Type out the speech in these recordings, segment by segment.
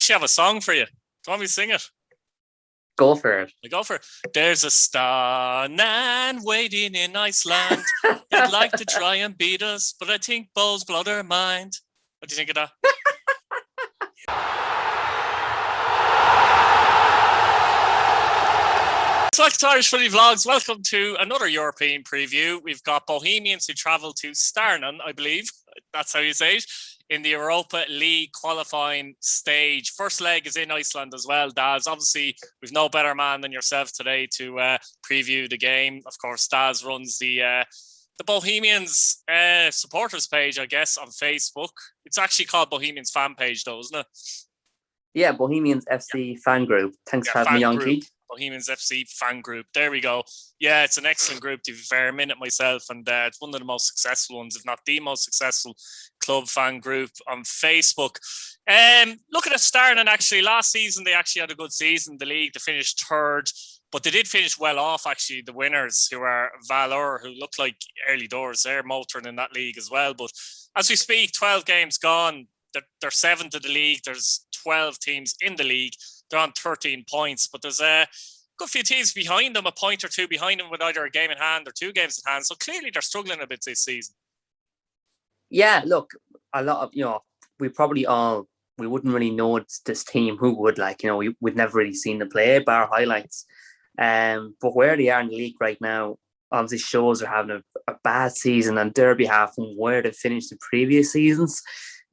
actually have a song for you. Do you want me to sing it? Go for it. I go for it. There's a Stjarnan waiting in Iceland. They'd like to try and beat us, but I think Bo's blow their mind. What do you think of that? Welcome to Irish Footy Vlogs. Welcome to another European preview. We've got Bohemians who travel to Stjarnan, I believe. That's how you say it. In the Europa League qualifying stage. First leg is in Iceland as well, Daz. Obviously, we've no better man than yourself today to preview the game. Of course, Daz runs the Bohemians supporters page, I guess, on Facebook. It's actually called Bohemians fan page, though, isn't it? Yeah, Bohemians FC fan group. Thanks for having me on, Keith. Bohemians FC fan group. There we go. Yeah, it's an excellent group, to be fair. I'm in it myself, and it's one of the most successful ones, if not the most successful club fan group on Facebook. Looking at Stjarnan, actually, last season they actually had a good season. The league, they finished third, but they did finish well off, actually. The winners, who are Valor, who look like early doors. They're motoring in that league as well. But as we speak, 12 games gone. They're seventh of the league. There's 12 teams in the league. They're on 13 points, but there's a good few teams behind them, a point or two behind them with either a game in hand or two games in hand. So clearly they're struggling a bit this season. Yeah, look, a lot of, we wouldn't really know this team who would, we'd never really seen them play, bar highlights. But where they are in the league right now, obviously shows they're having a bad season on their behalf and where they finished the previous seasons.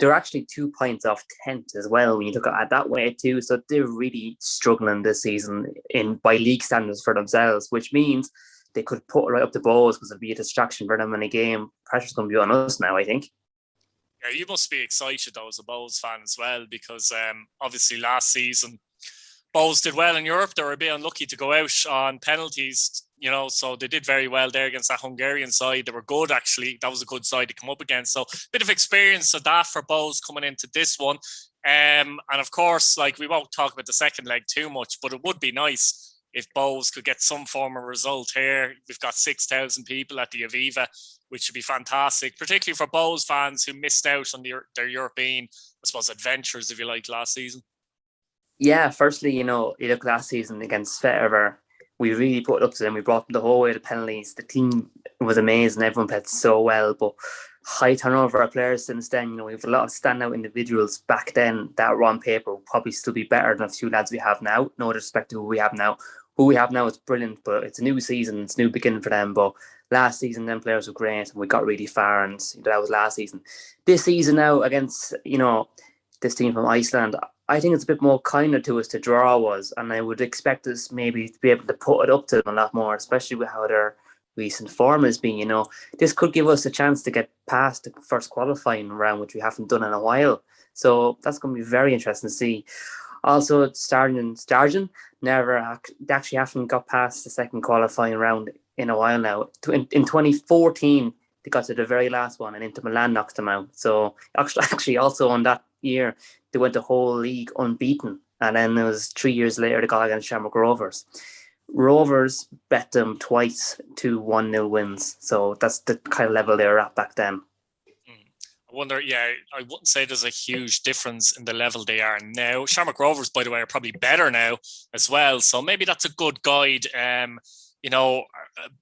They're actually 2 points off 10th as well when you look at it that way too. So they're really struggling this season by league standards for themselves, which means they could put right up the balls because it'd be a distraction for them in a game. Pressure's going to be on us now, I think. Yeah, you must be excited though as a Bows fan as well, because obviously last season Bows did well in Europe. They were a bit unlucky to go out on penalties, so they did very well there against that Hungarian side. They were good, actually. That was a good side to come up against. So a bit of experience of that for Bows coming into this one. And of course, we won't talk about the second leg too much, but it would be nice if Bows could get some form of result here. We've got 6,000 people at the Aviva, which would be fantastic, particularly for Bows fans who missed out on their European, I suppose, adventures, if you like, last season. Yeah, firstly, you look last season against Fetterver, we really put it up to them. We brought them the whole way to penalties. The team was amazing. Everyone played so well, but high turnover of players since then. We have a lot of standout individuals back then that were on paper will probably still be better than a few lads we have now. No disrespect to who we have now. Who we have now is brilliant, but it's a new season. It's a new beginning for them. But last season, them players were great, and we got really far, and that was last season. This season now against, this team from Iceland, I think it's a bit more kinder to us to draw was, and I would expect us maybe to be able to put it up to them a lot more, especially with how their recent form has been. This could give us a chance to get past the first qualifying round, which we haven't done in a while. So that's going to be very interesting to see. Also, Stjarnan they actually haven't got past the second qualifying round in a while now. In 2014, they got to the very last one, and Inter Milan knocked them out. So actually also on that year, they went the whole league unbeaten. And then it was 3 years later, they got against Shamrock Rovers. Rovers bet them twice to 1-0 wins. So that's the kind of level they were at back then. I wonder, I wouldn't say there's a huge difference in the level they are now. Shamrock Rovers, by the way, are probably better now as well. So maybe that's a good guide.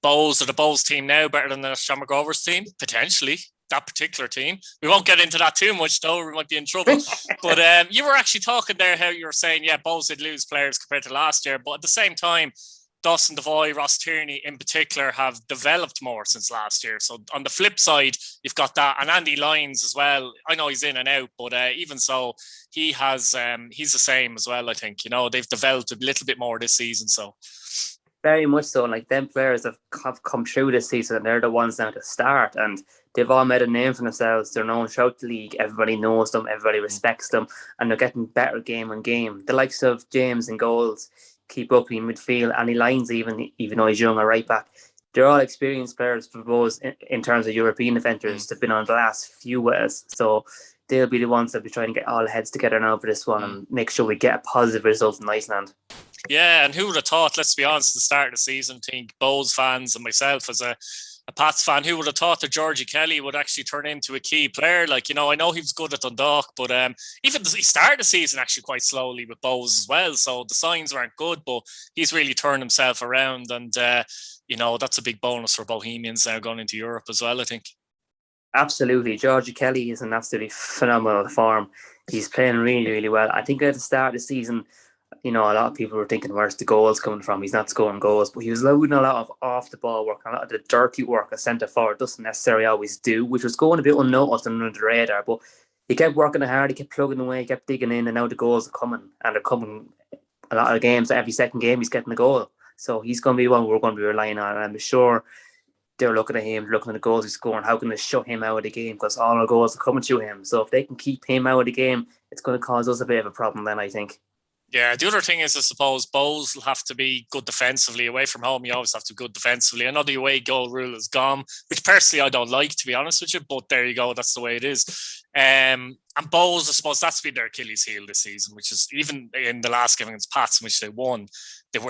Bows or the Bows team now better than the Shamrock Rovers team? Potentially. That particular team. We won't get into that too much, though. We might be in trouble. But you were actually talking there how you were saying, Bows did lose players compared to last year. But at the same time, Dawson Devoy, Ross Tierney in particular have developed more since last year. So on the flip side, you've got that. And Andy Lyons as well. I know he's in and out, but even so, he has he's the same as well, I think. They've developed a little bit more this season. So very much so. Them players have come through this season, and they're the ones now to start, and they've all made a name for themselves. They're known throughout the league. Everybody knows them. Everybody respects them, and they're getting better game on game. The likes of James in goals, keep up in midfield, Andy Lyons even though he's young, a right back. They're all experienced players for both in terms of European adventures. They've been on the last few with us, so they'll be the ones that be trying to get all heads together now for this one and make sure we get a positive result in Iceland. Yeah, and who would have thought, let's be honest, at the start of the season, I think Bows fans and myself as a a Pats fan, who would have thought that Georgie Kelly would actually turn into a key player? Like, you know, I know he was good at Dundalk, but even he started the season actually quite slowly with Bowes as well. So the signs weren't good, but he's really turned himself around. And, you know, that's a big bonus for Bohemians now going into Europe as well, I think. Absolutely. Georgie Kelly is in absolutely phenomenal form. He's playing really, really well. I think at the start of the season, you know, a lot of people were thinking, where's the goals coming from? He's not scoring goals, but he was loading a lot of off the ball work, a lot of the dirty work a centre forward doesn't necessarily always do, which was going a bit unnoticed and under the radar. But he kept working hard, he kept plugging away, he kept digging in, and now the goals are coming. And they're coming a lot of games. Every second game, he's getting a goal. So he's going to be one we're going to be relying on. And I'm sure they're looking at him, looking at the goals he's scoring. How can they shut him out of the game? Because all our goals are coming through him. So if they can keep him out of the game, it's going to cause us a bit of a problem then, I think. Yeah, the other thing is, I suppose, Bowes will have to be good defensively. Away from home, you always have to be good defensively. I know the away goal rule is gone, which personally I don't like, to be honest with you, but there you go, that's the way it is. And Bowes, I suppose that's been their Achilles heel this season, which is even in the last game against Pats, in which they won, they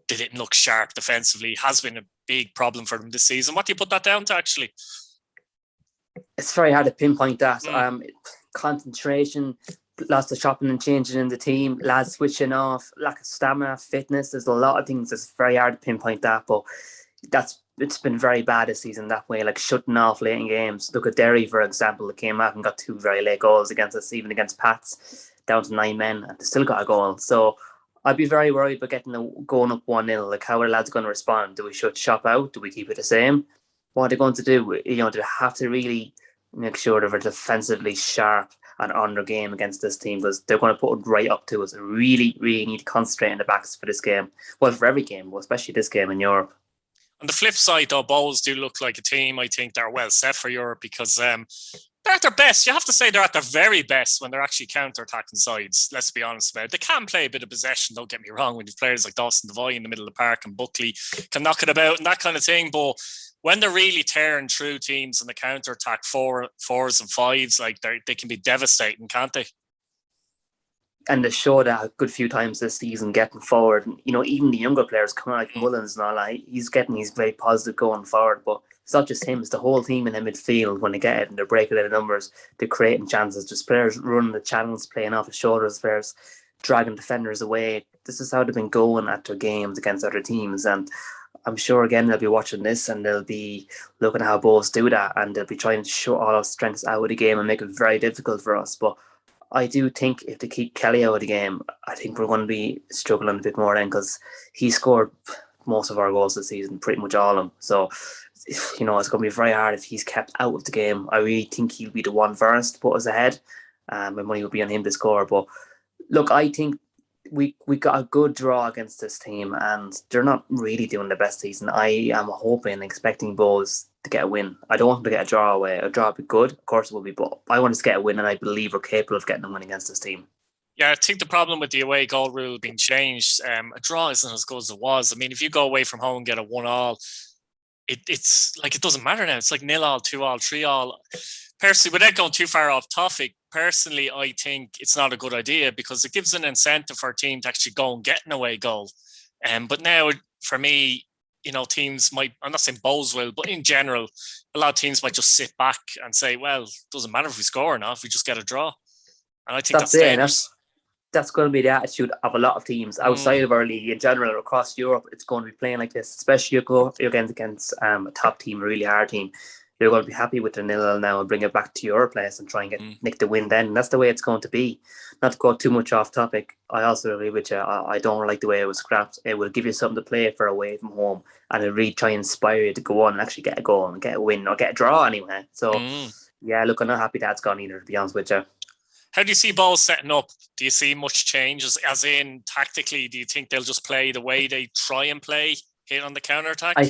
didn't look sharp defensively. It has been a big problem for them this season. What do you put that down to, actually? It's very hard to pinpoint that. Concentration, lots of chopping and changing in the team, lads switching off, lack of stamina, fitness. There's a lot of things that's very hard to pinpoint that, but it's been very bad this season that way, like shutting off late in games. Look at Derry, for example, that came out and got 2 very late goals against us, even against Pats, down to 9 men, and they still got a goal. So I'd be very worried about going up 1-0. Like, how are the lads going to respond? Do we shut shop out? Do we keep it the same? What are they going to do? You know, they have to really make sure they're defensively sharp and on their game against this team, because they're going to put it right up to us. They really, really need to concentrate on the backs for this game. Well, for every game, but especially this game in Europe. On the flip side, though, Bowes do look like a team. I think they're well set for Europe because they're at their best. You have to say they're at their very best when they're actually counter-attacking sides. Let's be honest about it. They can play a bit of possession, don't get me wrong, when you've players like Dawson Devoy in the middle of the park and Buckley can knock it about and that kind of thing. But when they're really tearing through teams in the counter-attack, fours and fives, like they can be devastating, can't they? And they showed that a good few times this season getting forward. You know, even the younger players coming like Mullins and all that, he's very positive going forward. But it's not just him, it's the whole team in the midfield. When they get it and they're breaking out of numbers, they're creating chances. Just players running the channels, playing off the shoulders, players dragging defenders away. This is how they've been going at their games against other teams. And I'm sure, again, they'll be watching this and they'll be looking at how Bohs do that, and they'll be trying to show all our strengths out of the game and make it very difficult for us. But I do think if they keep Kelly out of the game, I think we're going to be struggling a bit more then, because he scored most of our goals this season, pretty much all of them. So, you know, it's going to be very hard if he's kept out of the game. I really think he'll be the one first to put us ahead. My money will be on him to score. But look, I think we got a good draw against this team, and they're not really doing the best season. I am hoping, expecting Bowes to get a win. I don't want them to get a draw away. A draw would be good, of course it will be, but I want us to get a win, and I believe we're capable of getting a win against this team. Yeah, I think the problem with the away goal rule being changed, a draw isn't as good as it was. I mean, if you go away from home and get a 1-1, it's like it doesn't matter now. It's like 0-0, 2-0, 3-0. Personally, without going too far off topic, personally, I think it's not a good idea because it gives an incentive for a team to actually go and get an away goal. But now, for me, you know, teams might, I'm not saying Bowes will, but in general, a lot of teams might just sit back and say, well, it doesn't matter if we score or not, if we just get a draw. And I think that's dangerous. That's going to be the attitude of a lot of teams outside of our league in general or across Europe. It's going to be playing like this, especially if you're against a top team, a really hard team. You're going to be happy with the 0-0 now and bring it back to your place and try and nick the win then. And that's the way it's going to be. Not to go too much off topic, I also agree with you. I don't like the way it was scrapped. It will give you something to play for away from home, and it really try and inspire you to go on and actually get a goal and get a win or get a draw anyway. So, yeah, look, I'm not happy that's gone either, to be honest with you. How do you see Bowes setting up? Do you see much changes? As in, tactically, do you think they'll just play the way they try and play, hit on the counter-attack? I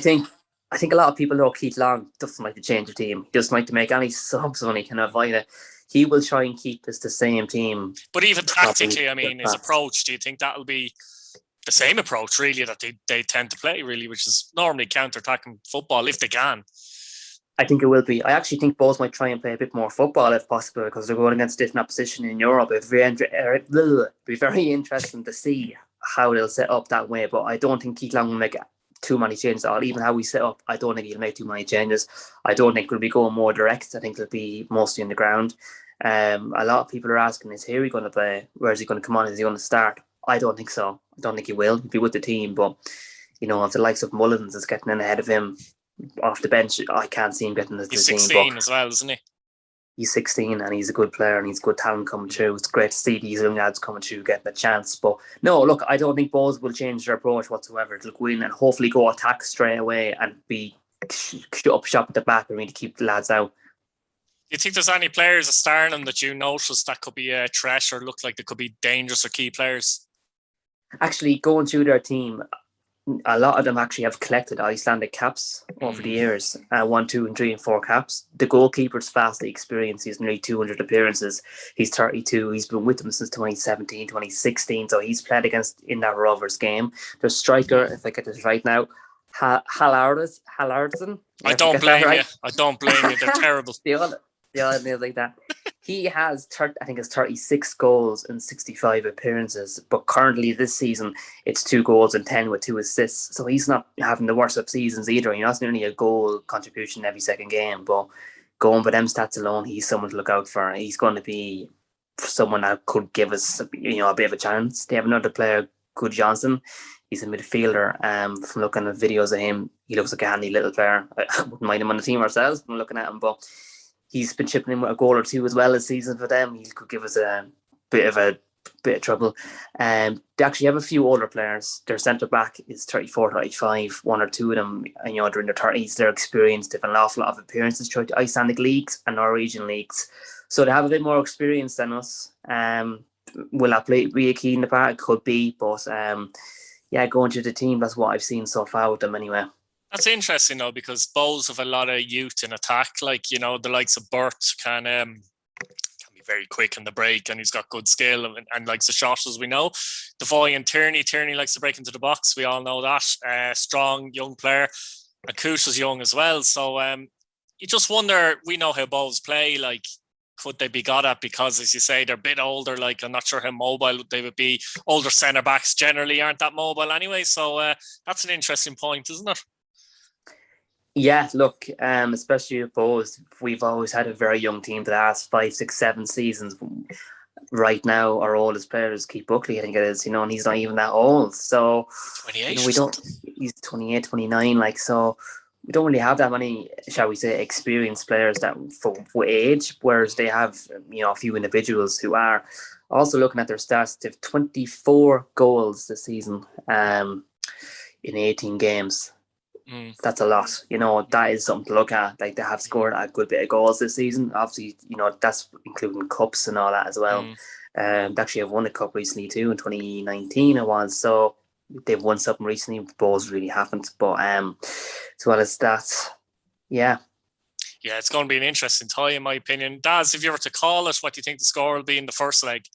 think a lot of people know Keith Long doesn't like to change the team. He doesn't like to make any subs when he can avoid it. He will try and keep this the same team. But even tactically, I mean, his approach, do you think that'll be the same approach, really, that they tend to play, really, which is normally counter-attacking football, if they can? I think it will be. I actually think Bowes might try and play a bit more football if possible, because they're going against different opposition in Europe. It'd be very interesting to see how they'll set up that way. But I don't think Keith Long will make too many changes at all. Even how we set up, I don't think he'll make too many changes. I don't think we'll be going more direct. I think it'll be mostly on the ground. A lot of people are asking, is Harry going to play? Where is he going to come on? Is he going to start? I don't think so. I don't think he will. He'll be with the team. But, if the likes of Mullins is getting in ahead of him off the bench, I can't see him getting into the team. He's 16 as well, isn't he? He's 16 and he's a good player and he's good talent coming through. It's great to see these young lads coming through getting a chance. But no, look, I don't think Bohs will change their approach whatsoever. They'll go in and hopefully go attack straight away and be up shop at the back and really keep the lads out. Do you think there's any players at Stjarnan that you notice that could be a threat or look like they could be dangerous or key players? Actually, going through their team, a lot of them actually have collected Icelandic caps over the years. 1, 2, and 3, and 4 caps. The goalkeeper's vastly experienced. He's nearly 200 appearances. He's 32. He's been with them since 2017, 2016. So he's played against in that Rovers game. Their striker, if I get this right now, Hallardsson. I don't blame you. I don't blame you. They're terrible. The other nails like that. He has, I think it's 36 goals in 65 appearances. But currently this season, it's 2 goals and 10 with 2 assists. So he's not having the worst of seasons either. It's nearly a goal contribution every second game. But going by them stats alone, he's someone to look out for. He's going to be someone that could give us, a bit of a chance. They have another player, Good Johnson. He's a midfielder. From looking at videos of him, he looks like a handy little player. I wouldn't mind him on the team ourselves from looking at him, but he's been chipping in with a goal or 2 as well this season for them. He could give us a bit of trouble. They actually have a few older players. Their centre back is 34, 35. 1 or 2 of them, they're in their 30s. They're experienced. They've an awful lot of appearances throughout the Icelandic leagues and Norwegian leagues, so they have a bit more experience than us. Will that be a key in the part? It could be, but going to the team, that's what I've seen so far with them anyway. That's interesting though, because Bohs have a lot of youth in attack. Like, the likes of Bert can be very quick in the break, and he's got good skill and likes the shot, as we know. Devoy and Tierney likes to break into the box. We all know that. Strong young player. Akush is young as well. So you just wonder. We know how Bohs play. Like, could they be got at? Because, as you say, they're a bit older. Like, I'm not sure how mobile they would be. Older centre backs generally aren't that mobile anyway. So that's an interesting point, isn't it? Yeah, look, especially with Bohs, we've always had a very young team for the last 5, 6, 7 seasons. Right now, our oldest player is Keith Buckley, I think it is, and he's not even that old. So 28. He's 28, 29, so we don't really have that many, shall we say, experienced players that for age, whereas they have, a few individuals who are. Also looking at their stats, they have 24 goals this season in 18 games. That's a lot. That is something to look at. Like, they have scored a good bit of goals this season. Obviously, that's including cups and all that as well. They actually have won a cup recently too, in 2019 it was. So they've won something recently. Bohs really haven't. But as well as that, yeah. Yeah, it's going to be an interesting tie in my opinion. Daz, if you were to call it, what do you think the score will be in the first leg?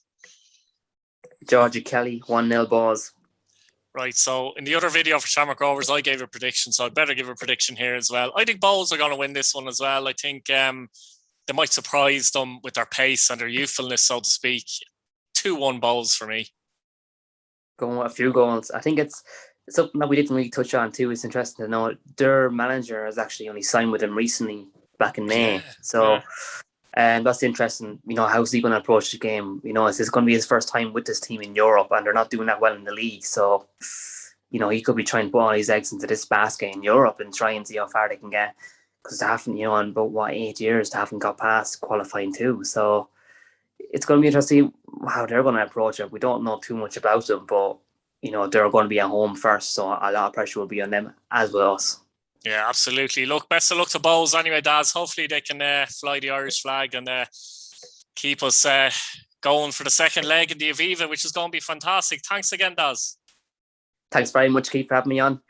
Georgia Kelly, 1-0 Bohs. Right, so in the other video for Shamrock Rovers, I gave a prediction, so I'd better give a prediction here as well. I think Bohs are going to win this one as well. I think they might surprise them with their pace and their youthfulness, so to speak. 2-1 Bohs for me. Going with a few goals. I think it's something that we didn't really touch on too. It's interesting to know their manager has actually only signed with them recently, back in May. And that's interesting. How's he going to approach the game? Is this going to be his first time with this team in Europe, and they're not doing that well in the league? So, he could be trying to put all his eggs into this basket in Europe and try and see how far they can get. Because they haven't, in about 8 years, they haven't got past qualifying too. So it's going to be interesting how they're going to approach it. We don't know too much about them, but they're going to be at home first, so a lot of pressure will be on them as well as us. Yeah, absolutely. Look, best of luck to Bohs anyway, Daz. Hopefully they can fly the Irish flag and keep us going for the second leg in the Aviva, which is going to be fantastic. Thanks again, Daz. Thanks very much, Keith, for having me on.